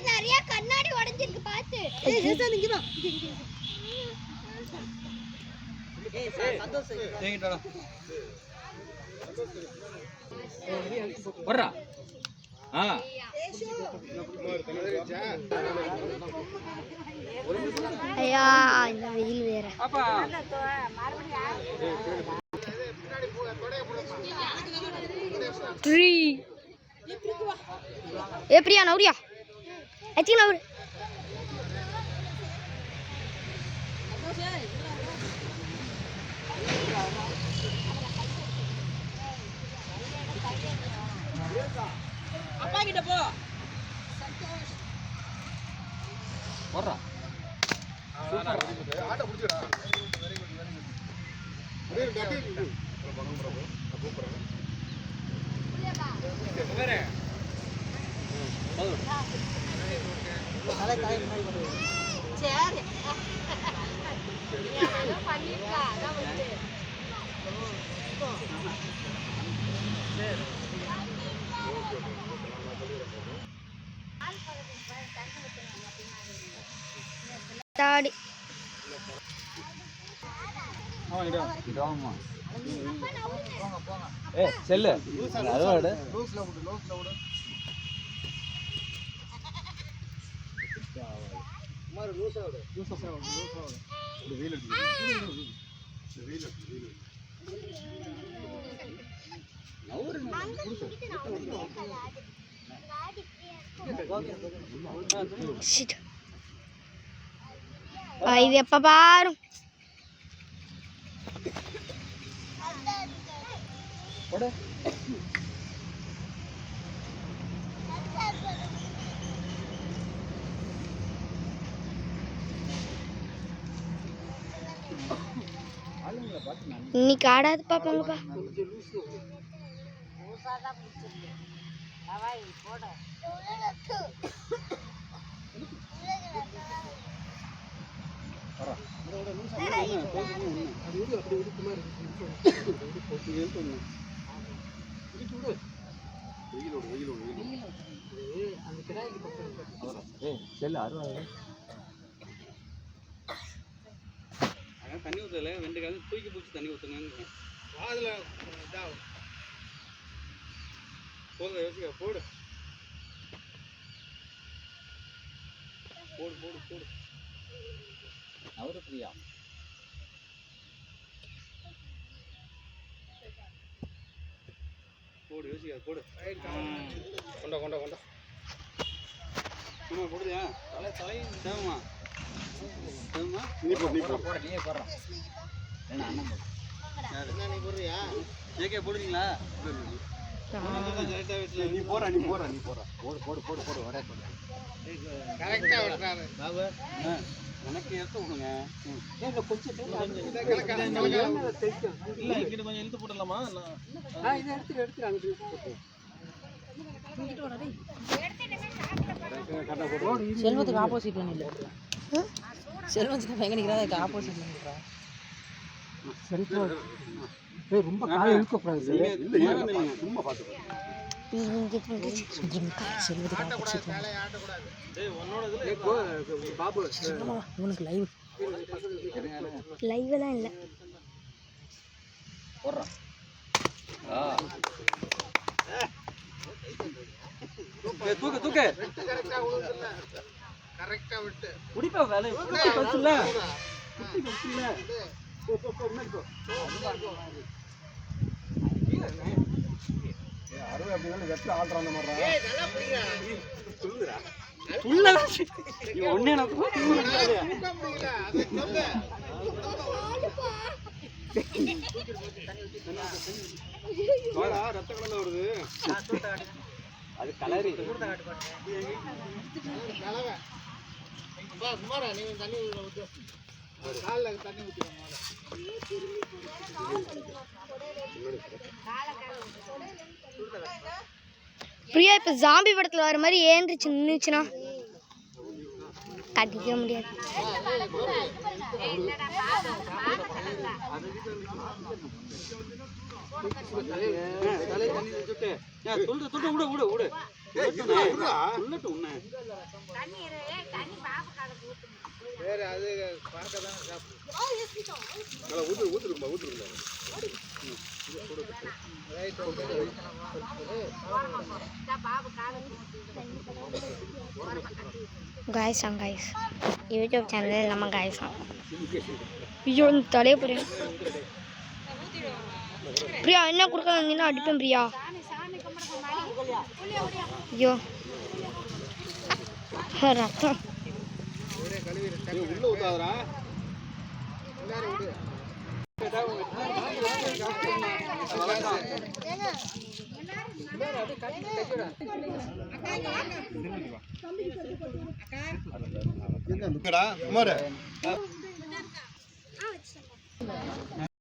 நிறைய கண்ணாடி உடைஞ்சிருக்கு பாத்து. ஐயா இந்த வெயில் வேற. ஏ பிரியா நௌரியா அச்சினா நௌரி அப்பா கிட்ட போ. போறா ஆட்ட புடிச்சடா. Very good very good. வேற சரி நீ பண்ணிட்டா அத வந்து தாடி ஆமா ஏ செல்லு அதோட லூஸ்ல விடு மாறு லூசா விடு இந்த வீல் இது எப்ப பாரு இன்னைக்கு ஆடாது பாப்பாங்கப்பா. தண்ணி ஊற்றல 2 காலம் தூக்கி பிடிச்சி தண்ணி ஊற்றுங்க. வாதில் இதாகும் போதும் யோசிக்க போடு போடு போடு போடு. அவரு பிரியா போடு யோசிக்க போடு. கொண்டா கொண்டா கொண்டா சும்மா போடுறியா தலை தேவமா தேவமா நீ போடுற நீயே போடுற என்ன அண்ணன் போடு. என்ன நீ போடுறியா ஏகே போடுறீங்களா? நீ போற போடு போடு போடு போடு வர போடு கரெக்டா விடுறாரு பாபு. எனக்கு எடுத்து விடுங்க. ஏங்க கொஞ்சம் இல்ல இங்கிட்டு கொஞ்சம் இழுத்து போடலாமா? இதை எடுத்து அங்கிட்டு செல்வத்துக்கு ஆப்போசிட் இல்ல செல்வத்துக்கு எங்க நிக்கிறா ஆப்போசிட் நிக்கிறா. சென்ட்ரல் ஏய் ரொம்ப கால் இழுக்க கூடாது. இல்ல சும்மா பாத்து செல்வத்துக்கு ஆப்போசிட் ஆட்ட கூடாது. டேய் உன்னோட இதுல பாபு உனக்கு லைவ் லைவ்லாம் இல்ல போடுறா. தூக்கு தூக்கு கரெக்டா விடுறல கரெக்டா விட்டு குடிப்பா வேலை குட்டி பஸ்ல குட்டி பஸ்ல அறுவை அப்படினால வெட்ல ஆல்ற அந்த மாதிரி ஏய் நல்லா புடிடா சொல்லுடா உள்ள நீ ஒண்ணே நான் தூக்க முடியல அது சொல்லு வாடா ரத்த கலர்ல வருது அது கலரி கலவை பா சுமாரா நீ தண்ணி ஊத்து கால்ல தண்ணி ஊத்திடுமா பிரியா இப்ப ஜாம்பி படத்துல வர மாதிரி ஏந்திரிச்சு நின்னுச்சுனா கட்டிக்க முடியாது. தலையை தண்ணி சுட்டு தொட்டு விடு விடு விடு உள்ளட்டும் உன்ன வேற அது பார்க்க தான் சாப்பிடும் ஊத்துருமா காய்ஸ் யூடியூப் சேனல் நம்ம காய்ஸ் ஐயோ தலையே புரியும் பிரியா என்ன கொடுக்க வந்தீங்கன்னா அடிப்பேன் பிரியா ஐயோ ரத்தம் உள்ள ஊத்தாதடா குமார்